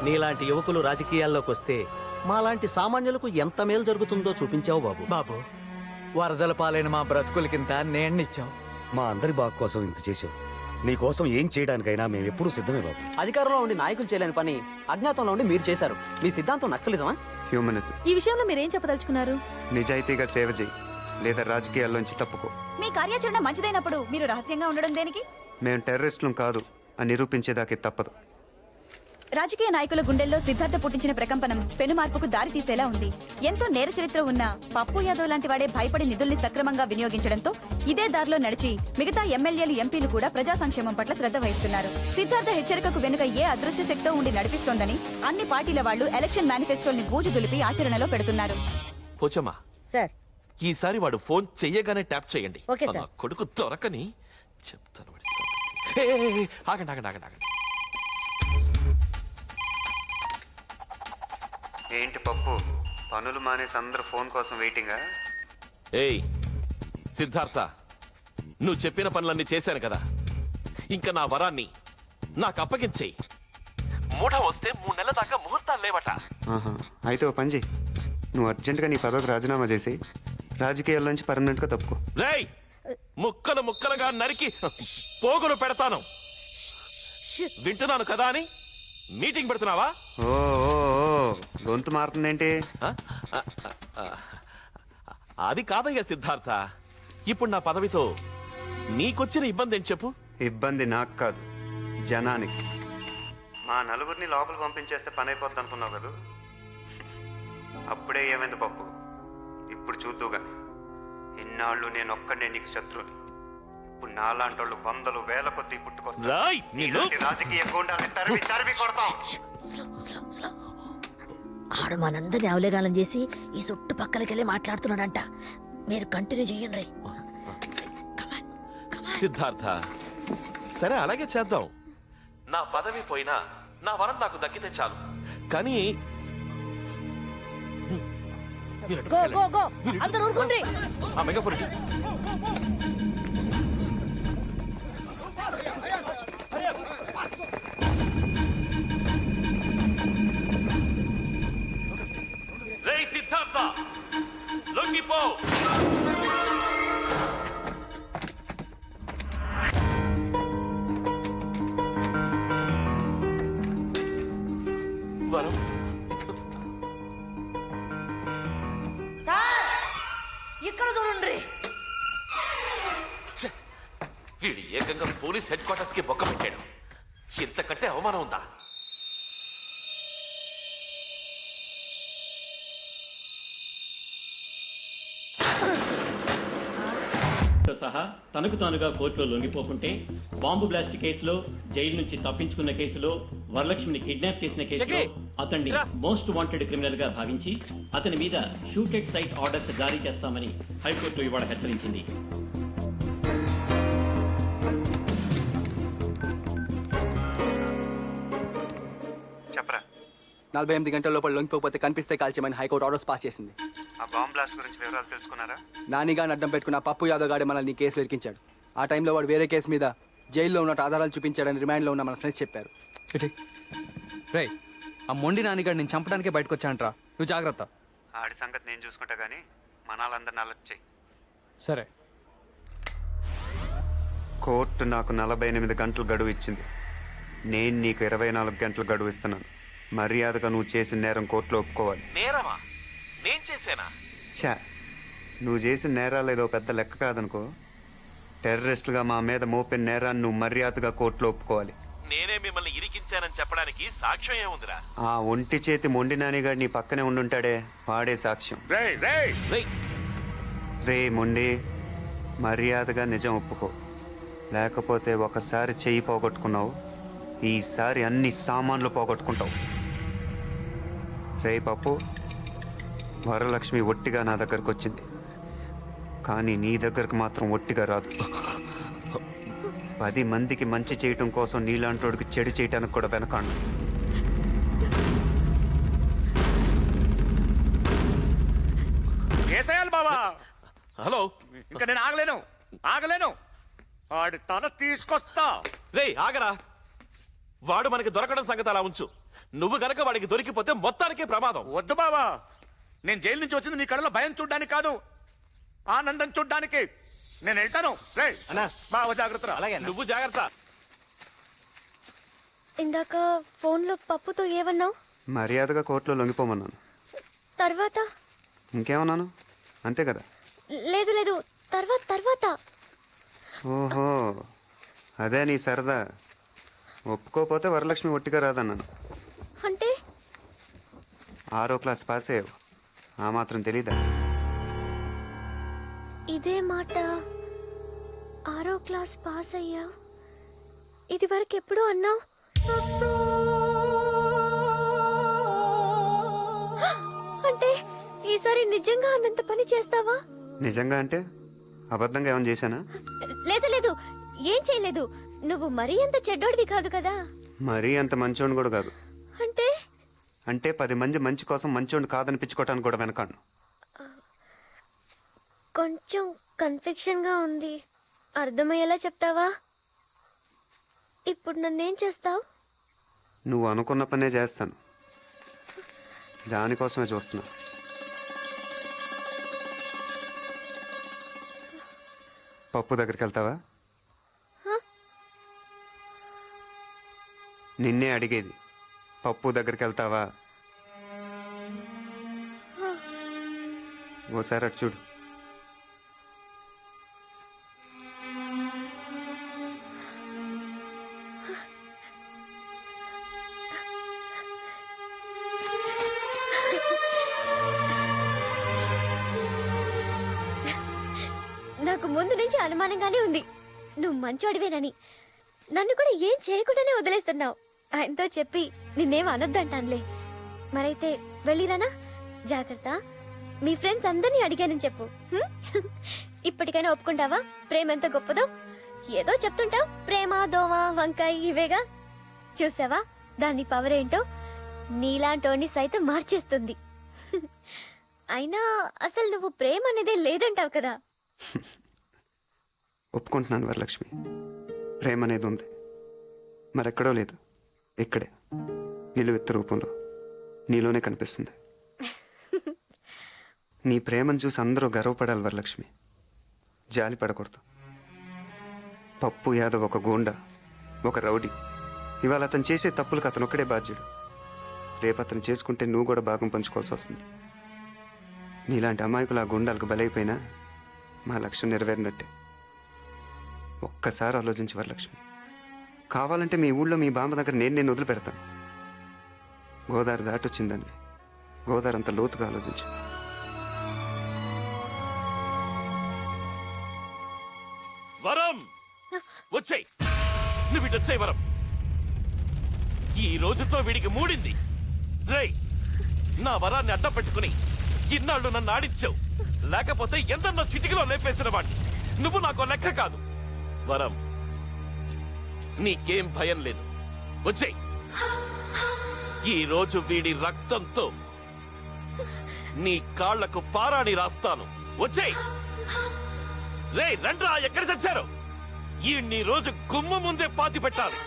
నీలాంటి యువకులు రాజకీయాల్లోకి వస్తే మాలాంటి సామాన్యులకు ఎంత మేలు జరుగుతుందో చూపించావు బాబు. బాబు, వరదల పాలైన మా బ్రతుకులకింత నేణ్ణిచ్చాం. మా అందరి బాగు కోసం ఇంత చేశావు. నీ కోసం ఏం చేయడానికైనా మేము ఎప్పుడూ సిద్ధమే బాబు. అధికారంలో ఉండి నాయకులు చేయలేని పని అజ్ఞాతంలో ఉండి మీరు చేశారు. మీ సిద్ధాంతం నక్సలిజమా? హ్యూమనిజం. ఈ విషయంలో మీరేం చెప్పదలుచుకున్నారు? నిజాయితీగా సేవ చేయి, లేదా రాజకీయాల్లోంచి తప్పుకో. మీ కార్యాచరణ మంచిదైనప్పుడు మీరు రహస్యంగా ఉండడం దేనికి? మేము టెర్రరిస్టులం కాదు అని నిరూపించేదాకే తప్పదు. రాజకీయ నాయకుల గుండెల్లో సిద్ధార్థ పుట్టించిన ప్రకంపనం పెను మార్పుకు దారి తీసేలా ఉంది. ఎంతో నేర చరిత్ర ఉన్న పప్పు యాదవ్ లాంటి వాడే భయపడి నిధుల్ని సక్రమంగా వినియోగించడంతో ఇదే దారిలో నడిచి మిగతా ఎమ్మెల్యేలు, ఎంపీలు కూడా ప్రజా సంక్షేమం పట్ల శ్రద్ధ వహిస్తున్నారు. సిద్ధార్థ హెచ్చరికకు వెనుక ఏ అదృశ్య శక్తో ఉండి నడిపిస్తోందని అన్ని పార్టీల వాళ్లు ఎలక్షన్ మేనిఫెస్టోల్ని బూజు దులిపి ఆచరణలో పెడుతున్నారు. పోచమ్మా సార్, ఈసారి వాడు ఫోన్ చెయ్యగానే ట్యాప్ చేయండి. Okay sir. కొడుకు దొరకని చెప్తాను. ఆగండి ఆగండి ఆగండి ఆగండి. ఏంటి పప్పు, పనులు మానేసి అందరూ ఫోన్ కోసం వెయిటింగా? ఏయ్ సిద్ధార్థ, నువ్వు చెప్పిన పనులన్నీ చేశాను కదా, ఇంకా నా వరాన్ని నాకు అప్పగించేయి. మూఢ వస్తే 3 నెలల దాకా ముహూర్తాలు లేవట. అయితే ఓ పని చెయ్యి, నువ్వు అర్జెంటుగా నీ పదవికి రాజీనామా చేసి రాజకీయాల్లోంచి పర్మనెంట్గా తప్పుకో. రేయ్, ముక్కలు ముక్కలుగా నరికి పోగులు పెడతాను. వింటున్నాను కదా అని మీటింగ్ పెడుతున్నావా? ఓ గొంతు మారుతుందేంటి? అది కాదయ్యా సిద్ధార్థ, ఇప్పుడు నా పదవితో నీకొచ్చిన ఇబ్బంది ఏంటి చెప్పు? ఇబ్బంది నాకు కాదు, జనానికి. మా నలుగురిని లోపల పంపించేస్తే పని అయిపోద్ది అనుకున్నావు కదా, అప్పుడే ఏమైంది పప్పు. ఇప్పుడు చూద్దుగా, ఇన్నాళ్ళు నేను ఒక్కడే నీకు శత్రువుని. ఇప్పుడు నాలాంటి వాళ్ళు 100,000 వేల కొద్ది పుట్టుకొస్తారు. రాజకీయ గూండాలని తరిమి తరిమి కొడతాం. ఆడు మనందరినీ అవలేగాలం చేసి ఈ చుట్టుపక్కలకెళ్ళి మాట్లాడుతున్నాడంట. మీరు కంటిన్యూ చెయ్యండి. సిద్ధార్థ, సరే అలాగే చేద్దాం. నా పదవి పోయినా నా వరం నాకు దక్కితే చాలు. కానీ అందరూ ఊరుకోండి. ఆ మెగాఫోన్ ఇటు. రేయ్ సిద్ధార్థ, లొంగిపో. వరం, ఇక్కడ చూడండి. వీడు ఏకంగా పోలీస్ హెడ్ క్వార్టర్స్ కి బొక్క పెట్టాడు. ఇంతకంటే అవమానం ఉందా? సహా తనకు తానుగా కోర్టులో లొంగిపోకుంటే, బాంబు బ్లాస్ట్ కేసులో, జైలు నుంచి తప్పించుకున్న కేసులో, వరలక్ష్మిని కిడ్నాప్ చేసిన కేసులో అతన్ని మోస్ట్ వాంటెడ్ క్రిమినల్ గా భావించి అతని మీద షూటెడ్ సైట్ ఆర్డర్స్ జారీ చేస్తామని హైకోర్టు ఇవాళ హెచ్చరించింది. చెప్పరా. 48 గంటల లోపల లొంగిపోతే కనిపిస్తే కాల్చేమని హైకోర్టు ఆర్డర్స్ పాస్ చేసింది. ఆ బాంబ్ బ్లాస్ట్ గురించి వివరాలు తెలుసుకున్నారా? నానిగాని అడ్డం పెట్టుకున్న పప్పు యాదవ్ గాడే మనల్ని కేసు వెరికించాడు. ఆ టైంలో వాడు వేరే కేసు మీద జైల్లో ఉన్నట్టు ఆధారాలు చూపించాడని రిమాండ్లో ఉన్న మన ఫ్రెండ్స్ చెప్పారు. రే, ఆ మొండి నానిగాడు నేను చంపడానికే బయటకు వచ్చానంట్రా. నువ్వు జాగ్రత్త. ఆడి సంగతి నేను చూసుకుంటా గానీ మనాలందరిని అలర్ట్ చెయ్యి. సరే. కోర్టు నాకు 48 గంటలు గడువు ఇచ్చింది. నేను నీకు 24 గంటలు గడువు ఇస్తున్నాను. మర్యాదగా నువ్వు చేసిన నేరం కోర్టులో ఒప్పుకోవాలి. నేరమా? నేను చేశానా? నువ్వు చేసిన నేరాలు ఏదో పెద్ద లెక్క కాదనుకో. టెర్రరిస్టులుగా మా మీద మోపిన నేరాన్ని నువ్వు మర్యాదగా కోర్టులో ఒప్పుకోవాలి. నేనే మిమ్మల్ని ఇరికించానని చెప్పడానికి సాక్ష్యం ఏముందిరా? ఆ ఒంటి చేతి మొండి నానిగాడు నీ పక్కనే ఉండుంటాడే, వాడే సాక్ష్యం. రే మొండి, మర్యాదగా నిజం ఒప్పుకో, లేకపోతే ఒకసారి చెయ్యి పోగొట్టుకున్నావు, ఈసారి అన్ని సామాన్లు పోగొట్టుకుంటావు. రే పప్పు, వరలక్ష్మి ఒట్టిగా నా దగ్గరకు వచ్చింది, కానీ నీ దగ్గరకు మాత్రం ఒట్టిగా రాదు. 10 మందికి మంచి చేయటం కోసం నీలాంటోడికి చెడు చేయటానికి కూడా వెనకాడు. బాబా, హలో. ఇంకా నేను ఆగలేను. ఆడి తల తీసుకొస్తా. రే ఆగరా. వాడు మనకి దొరకడం సంగతి అలా ఉంచు. నువ్వు గనక వాడికి దొరికిపోతే మొత్తానికే ప్రమాదం. వద్దు బావా, నేను జైలు నుంచి వచ్చింది నీ కళ్ళలో భయం చూడ్డానికి కాదు, ఆనందం చూడ్డానికి. నేను వెళ్తాను. రే అన్నా బావ జాగ్రత్త. అలాగే నువ్వు జాగ్రత్త. ఇందాక ఫోన్లో పప్పుతో ఏమన్నావు? మర్యాదగా కోర్టులో లొంగిపోమన్నాను. తర్వాత ఇంకేమన్నాను? అంతే కదా. లేదు లేదు, తర్వాత ఓహో, అదే నీ సరదా. ఒప్పుకోపోతే వరలక్ష్మి ఒట్టిగా రాదన్నాను. అంటే 6వ క్లాస్ పాస్ అయ్యావు, ఆ మాత్రం తెలీదా? ఇదే మాట 6వ క్లాస్ పాస్ అయ్యా, ఇది వరకు ఎప్పుడూ అన్నావు. అంటే ఈసారి నిజంగా అన్నంత పని చేస్తావా? నిజంగా అంటే అబద్ధంగా ఏమైనా చేశానా? లేదు లేదు, ఏం చేయలేదు. నువ్వు మరీ అంత చెడ్డోడివి కాదు కదా. మరీ అంత మంచోడిని కూడా కాదు. అంటే అంటే 10 మంది మంచి కోసం మంచోడిని కాదనిపించుకోవటానికి కూడా వెనకాను. కొంచెం కన్ఫ్యూషన్గా ఉంది, అర్థమయ్యేలా చెప్తావా? ఇప్పుడు నన్నేం చేస్తావు? నువ్వు అనుకున్న పనే చేస్తాను, దానికోసమే చూస్తున్నా. పప్పు దగ్గరికి వెళ్తావా? నిన్నే అడిగేది, పప్పు దగ్గరికి వెళ్తావా? ఓసారి అటు చూడు. నాకు ముందు నుంచి అనుమానంగానే ఉంది నువ్వు మంచోడివేనని. నన్ను కూడా ఏం చేయకుండానే వదిలేస్తున్నావు. ఆయనతో చెప్పి నిన్నేం అనొద్దంటానులే. మరైతే వెళ్ళిరానా? జాగ్రత్త. మీ ఫ్రెండ్స్ అందరినీ అడిగానని చెప్పు. హ్మ్? ఇప్పటికైనా ఒప్పుకుంటావా ప్రేమ ఎంత గొప్పదో? ఏదో చెప్తుంటావు, ప్రేమ దోమ వంకాయ ఇవేగా. చూసావా దాని పవర్ ఏంటో? నీలాంటోని సైతం మార్చేస్తుంది. అయినా అసలు నువ్వు ప్రేమ అనేదే లేదంటావు కదా. ఒప్పుకుంటున్నాను వరలక్ష్మి, ప్రేమ అనేది ఉంది, మరెక్కడో లేదు, ఇక్కడే నిలువెత్తు రూపంలో నీలోనే కనిపిస్తుంది. నీ ప్రేమను చూసి అందరూ గర్వపడాలి వరలక్ష్మి, జాలి పడకూడదు. పప్పు యాదవ్ ఒక గూండా, ఒక రౌడీ. ఇవాళ అతను చేసే తప్పులకు అతను ఒక్కడే బాధ్యుడు. రేపు అతను చేసుకుంటే నువ్వు కూడా భాగం పంచుకోవాల్సి వస్తుంది. నీలాంటి అమాయకులు ఆ గుండాలకు బలైపోయినా మా లక్ష్యం నెరవేరినట్టే. ఒక్కసారి ఆలోచించి వరలక్ష్మి, కావాలంటే మీ ఊళ్ళో మీ బామ్మ దగ్గర నేను వదిలిపెడతాను. గోదావరి దాటొచ్చిందండి, గోదావరి అంత లోతుగా ఆలోచించు. వరం వచ్చాయి, నువ్వు ఇటు వచ్చాయి వరం. ఈ రోజుతో వీడికి మూడింది. రేయ్, నా వరాన్ని అడ్డం పెట్టుకుని ఇన్నాళ్ళు నన్ను ఆడించావు, లేకపోతే ఎందరినో చిటికలో లేపేసిన వాడిని. నువ్వు నాకు లెక్క కాదు. వరం, నీకేం భయం లేదు, వచ్చేయ్. ఈ రోజు వీడి రక్తంతో నీ కాళ్లకు పారాణి రాస్తాను, వచ్చేయ్. రే రండ్రా, ఎక్కడ చచ్చారు? ఈ రోజు గుమ్మ ముందే పాతి పెట్టాలి.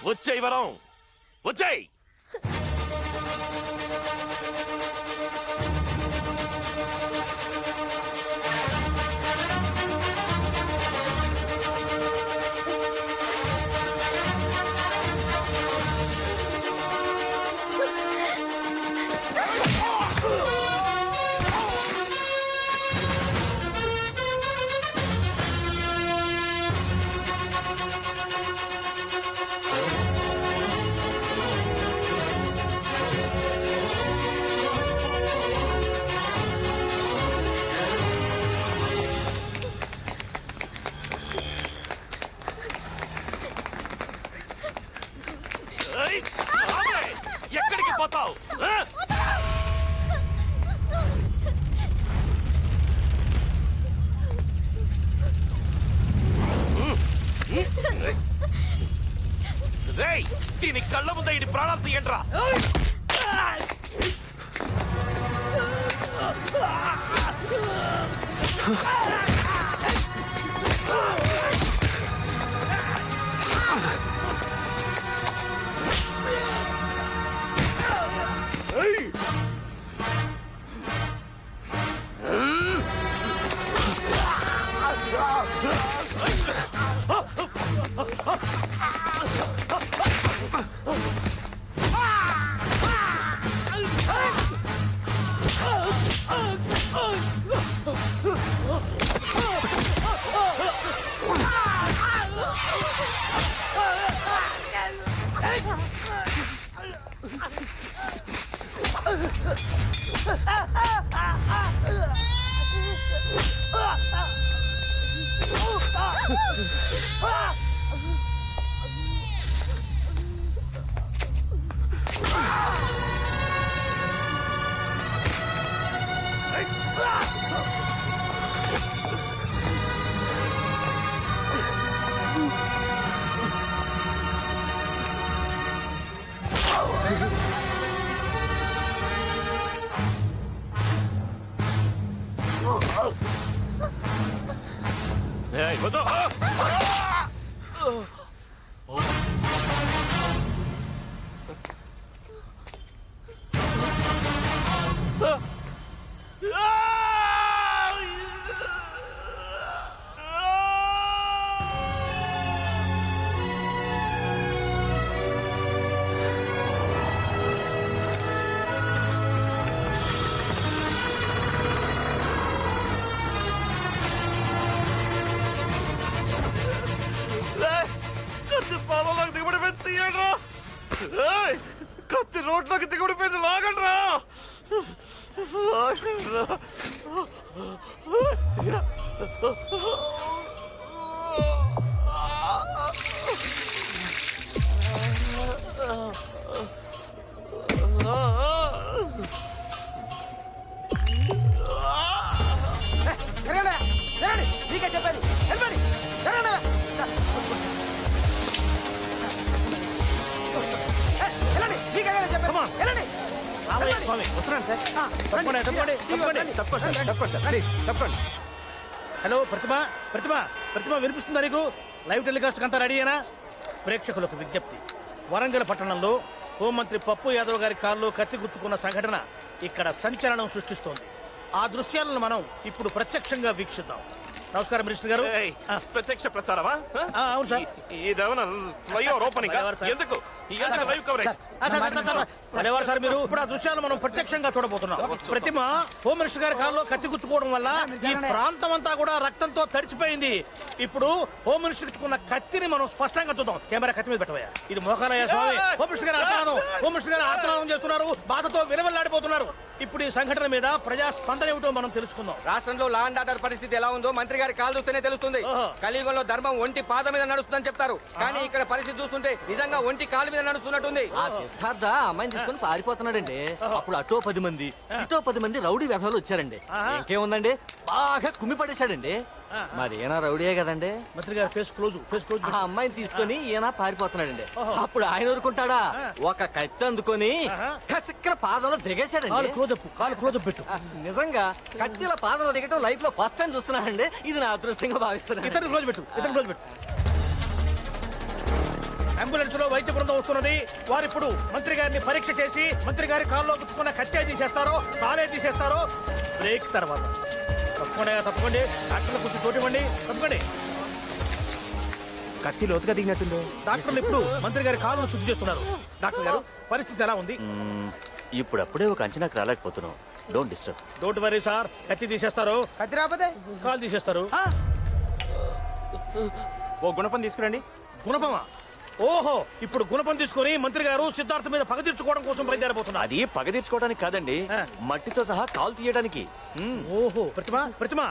వచ్చేయ్ వరం, వచ్చేయ్. ఎక్కడికి పోతావు? రేయ్, దీని కళ్ళ ముందే ఇది ప్రాణాలు తీయండిరా. ఏయ్, వద్దు. కత్తి పాలలోకి దిగబడిపోయింది, తీయండ్రా. ఏయ్, కత్తి రోడ్లోకి దిగబడిపోయింది, లాగండ్రా. లాగండ్రా. తీరా. మీకే చెప్పేది వెళ్ళండి. హలో ప్రతిమ ప్రతిమ ప్రతిమ వినిపిస్తుందా నీకు? లైవ్ టెలికాస్ట్ అంతా రెడీయేనా? ప్రేక్షకులకు విజ్ఞప్తి, వరంగల్ పట్టణంలో హోంమంత్రి పప్పు యాదవ్ గారి కారులో కత్తి గుచ్చుకున్న సంఘటన ఇక్కడ సంచలనం సృష్టిస్తోంది. ఆ దృశ్యాలను మనం ఇప్పుడు ప్రత్యక్షంగా వీక్షిద్దాం. నమస్కారం మినిస్టర్ గారు. ఏయ్, ప్రత్యక్ష ప్రసారమా? అవును సార్. ఇదేమన్నా ఫ్లైఓవర్ ఓపెనింగ్? ఎందుకు లైవ్ కవరేజ్? సరేవారు సార్, మీరు ఇప్పుడు ఆ దృశ్యాలు మనం ప్రత్యక్షంగా చూడబోతున్నాం. ప్రతిమ హోమ్ మినిస్టర్ గారి కారులో కత్తి గుచ్చుకోవడం వల్ల ఈ ప్రాంతం అంతా కూడా రక్తంతో తడిచిపోయింది. ఇప్పుడు హోమ్ మినిస్టర్ ఇచ్చుకున్న కత్తిని మనం స్పష్టంగా చూద్దాం. కెమెరా కత్తి మీద పెట్టవయ్యా. ఇది మోకాలయ్య స్వామి. హోమ్ మినిస్టర్ గారు ఆర్తనాదం, హోమ్ మినిస్టర్ గారు ఆర్తనాదం చేస్తున్నారు, బాధతో విలవెల్లాడిపోతున్నారు. ఇప్పుడు ఈ సంఘటన మీద ప్రజా స్పందన ఏమిటో మనం తెలుసుకుందాం. రాష్ట్రంలో లా అండ్ ఆర్డర్ పరిస్థితి ఎలా ఉందో మంత్రి గారి కాలు చూస్తేనే తెలుస్తుంది. కలియుగంలో ధర్మం ఒంటి పాద మీద నడుస్తుందని చెప్తారు, కానీ ఇక్కడ పరిస్థితి చూస్తుంటే నిజంగా ఒంటి కాలు మీద నడుస్తున్నట్టుంది. సిద్ధార్థ అమ్మాయిని తీసుకొని పారిపోతున్నాడండి. అప్పుడు అటో 10 మంది ఇటో 10 మంది రౌడీ వ్యధలు వచ్చారండి. ఇంకేముందండి, బాగా కుమ్మి పడేశాడండి. మరి ఈయన రౌడీయే కదండి. మంత్రి గారు ఫేస్ క్లోజ్, ఫేస్ క్లోజ్. ఆ అమ్మాయిని తీసుకొని ఈయన పారిపోతున్నాడండి. అప్పుడు ఆయన ఊరుకుంటాడా, ఒక కత్తి అందుకొని కసిక్కన పాదంలో దిగేశాడండి. కాలు క్లోజ్ పెట్టు. నిజంగా కత్తిల పాదంలో దిగటం లైఫ్ లో ఫస్ట్ టైం చూస్తున్నానండి. ఇది నా అదృష్టంగా భావిస్తున్నాను. ఇతను క్లోజ్ పెట్టు, ఇతను క్లోజ్ పెట్టు. అంబులెన్స్ లో వైద్య బృందం వస్తున్నది. వారు ఇప్పుడు మంత్రి గారిని పరీక్ష చేసి మంత్రి గారి కాల్లో గుచ్చుకున్న కత్తి తీసేస్తారో కాలే తీసేస్తారో బ్రేక్ తర్వాత. తప్పకుండా తప్పకండి, డాక్టర్లు కొంచెం చోటు ఇవ్వండి. తప్పకండి. కత్తి లోతుగా దిగినట్టుంది. డాక్టర్లు ఇప్పుడు మంత్రి గారి కాళ్ళను శుద్ధి చేస్తున్నారు. డాక్టర్ గారు, పరిస్థితి ఎలా ఉంది? ఇప్పుడప్పుడే ఒక అంచనాకు రాలేకపోతున్నాం. Don't disturb. Don't worry sir, కత్తి తీసేస్తారు. కత్తి రాకపోతే కాలు తీసేస్తారు. ఓ గుణపం తీసుకురండి. గుణపమా? ఓహో, ఇప్పుడు గుణపం తీసుకొని మంత్రి గారు సిద్ధార్థ మీద పగ తీర్చుకోవడం కోసం బయలుదేరబోతున్నారు. అది పగ తీర్చుకోవడానికి కాదండి, మట్టితో సహా కాలు తీయడానికి. ఓహో, ప్రతిమ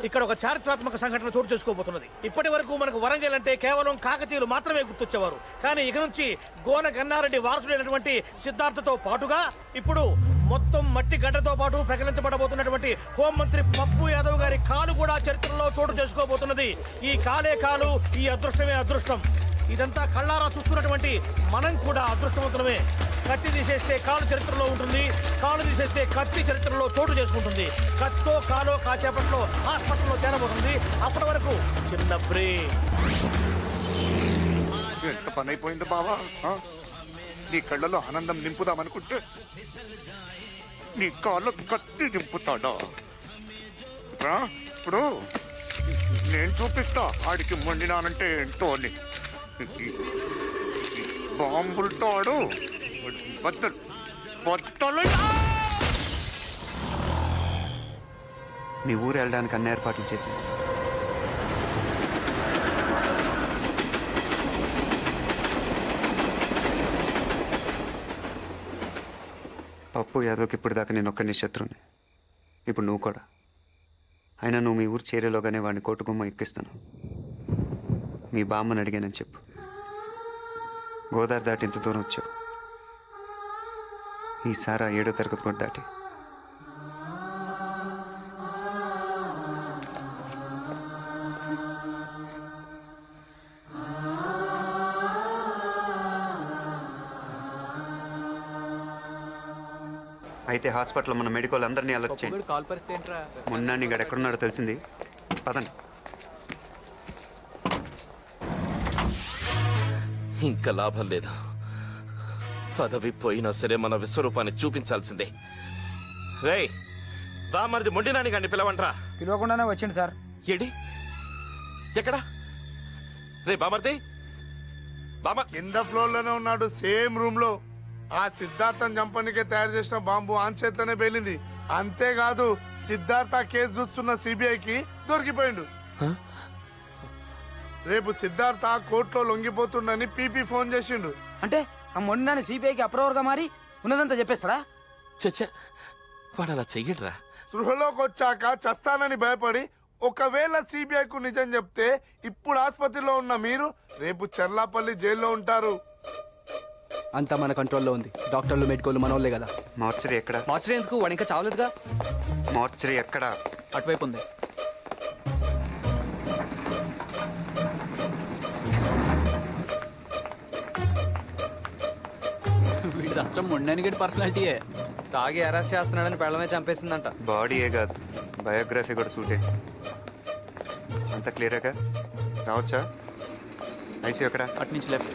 ఇక్కడ ఒక చారిత్రాత్మక సంఘటన చోటు చేసుకోబోతున్నది. ఇప్పటి వరకు మనకు వరంగల్ అంటే కేవలం కాకతీయులు మాత్రమే గుర్తొచ్చేవారు, కానీ ఇక నుంచి గోన గన్నారెడ్డి వారసుడైనటువంటి సిద్ధార్థతో పాటుగా ఇప్పుడు మొత్తం మట్టి గడ్డతో పాటు ప్రకటించబడబోతున్నటువంటి హోంమంత్రి పప్పు యాదవ్ గారి కాలు కూడా చరిత్రలో చోటు చేసుకోబోతున్నది. ఈ కాలే కాలు, ఈ అదృష్టమే అదృష్టం. ఇదంతా కళ్ళారా చూస్తున్నటువంటి మనం కూడా అదృష్టవంతులమే. కత్తి తీసేస్తే కాలు చరిత్రలో ఉంటుంది, కాలు తీసేస్తే కత్తి చరిత్రలో చోటు చేసుకుంటుంది. కత్తో కాలో కాసేపట్లో హాస్పిటల్లో చేరబోతుంది. అప్పటి వరకు చిన్న బ్రేక్. ఎంత పని అయిపోయింది బావా. నీ కళ్ళలో ఆనందం నింపుదామనుకుంటే నీ కాళ్ళు కత్తి దింపుతాడా? ఇప్పుడు నేను చూపిస్తా ఆడికి మొండినానంటే ఏంటో అని. బాంబులతో ఆడు బద్దలు బద్దలు. మీ ఊరు వెళ్ళడానికి అన్ని ఏర్పాట్లు చేసింది. పప్పు యాదవ్కి ఇప్పుడు దాకా నేను ఒక్కని శత్రువుని. ఇప్పుడు నువ్వు కూడా. అయినా నువ్వు మీ ఊరు చేరేలోగానే వాడిని కోటుగుమ్మ ఎక్కిస్తాను. మీ బామ్మని అడిగానని చెప్పు. గోదావరి దాటి ఇంత దూరం వచ్చావు. ఈసారి 7వ తరగతి కూడా దాటి. అయితే హాస్పిటల్లో మన మెడికల్ అందరినీ అలర్ట్ చేయండి. కాల్ పరిస్థితి ఏంట్రా? మొన్న నీకు ఎక్కడున్నాడో తెలిసింది. పదండి. ఇంకా లాభం లేదు. పదవి పోయినా సరే మన విశ్వరూపాన్ని చూపించాల్సిందే. రేయ్, బామ్మరిది మొండినాని గాని పిలవంట్రా. పిలవకుండానే వచ్చింది సార్. ఏడి ఎక్కడ? రే బామర్ది, కింద ఫ్లోర్ లోనే ఉన్నాడు, సేమ్ రూమ్ లో. ఆ సిద్ధార్థం చంపనికే తయారు చేసిన బాంబు ఆన్ చేతిలోనే పేలింది. అంతేకాదు, సిద్ధార్థ కేసు చూస్తున్న సిబిఐకి దొరికిపోయిండు. రేపు సిద్ధార్థ కోర్టులో లొంగిపోతుండని పీపీ ఫోన్ చేసిండు. అంటే ఆ మొండినాన్ని సిబిఐకి అప్రూవర్ గా మారి ఉన్నదంతా చెప్పేస్తారా? చచ్చా, వాడు అలా చెయ్యడ్రా. సృహలోకి వచ్చాక చస్తానని భయపడి ఒకవేళ సిబిఐకు నిజం చెప్తే ఇప్పుడు ఆసుపత్రిలో ఉన్న మీరు రేపు చెర్లాపల్లి జైల్లో ఉంటారు. అంతా మన కంట్రోల్లో ఉంది. డాక్టర్లు మెడికోలు మనోళ్ళే కదా. మార్చరీ ఎక్కడ? మార్చరీ ఎందుకు? వాడు ఇంకా చావలేదుగా. మార్చరీ ఎక్కడ? అటువైపు ఉంది. వీడి అచ్చం మొండని గడి పర్సనాలిటీయే. తాగి అరెస్ట్ చేస్తున్నాడని పెళ్ళమే చంపేసిందంట. బాడీయే కాదు, బయోగ్రఫీ కూడా సూటే. అంత క్లియరేగా? రావచ్చా? ఐసీ ఎక్కడ? అటు నుంచి లెఫ్ట్.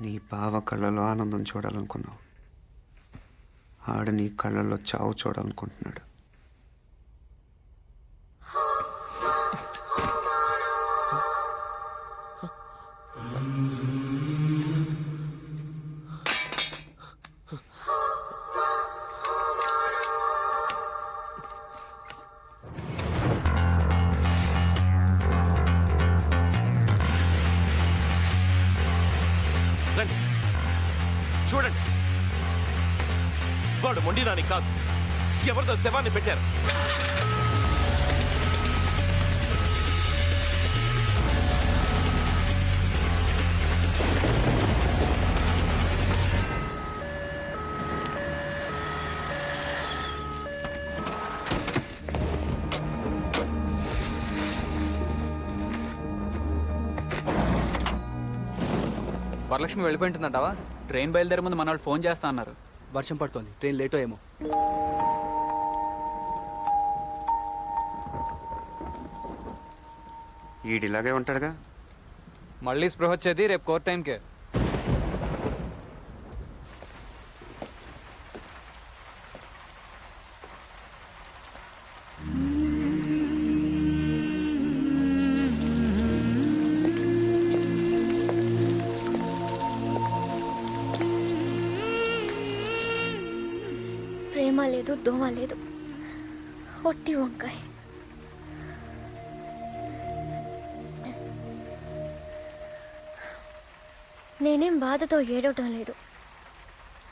నీ బావ కళ్ళలో ఆనందం చూడాలనుకున్నావు. ఆడ నీ కళ్ళల్లో చావు చూడాలనుకుంటున్నాడు. రండి, చూడండి. వాడు మొండినాని కాదు, ఎవరిదో శవాన్ని పెట్టారు. వరలక్ష్మి వెళ్ళిపోయింటుందంటావా? ట్రైన్ బయలుదేరే ముందు మన వాళ్ళు ఫోన్ చేస్తా అన్నారు. వర్షం పడుతోంది, ట్రైన్ లేటో ఏమో. ఈడిలాగే ఉంటాడుగా. మళ్ళీ స్పృహ వచ్చేది రేపు కోర్ట్ టైంకే. లేదు దోమ లేదు, ఒట్టి వంకాయ. నేనేం బాధతో ఏడవటం లేదు,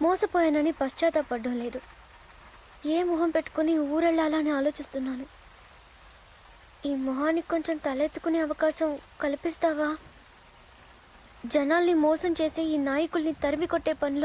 మోసపోయానని పశ్చాత్తాపడడం లేదు. ఏ మొహం పెట్టుకుని ఊరెళ్ళాలని ఆలోచిస్తున్నాను. ఈ మొహానికి కొంచెం తలెత్తుకునే అవకాశం కల్పిస్తావా? జనాల్ని మోసం చేసి ఈ నాయకుల్ని తరిమి కొట్టే పనిలో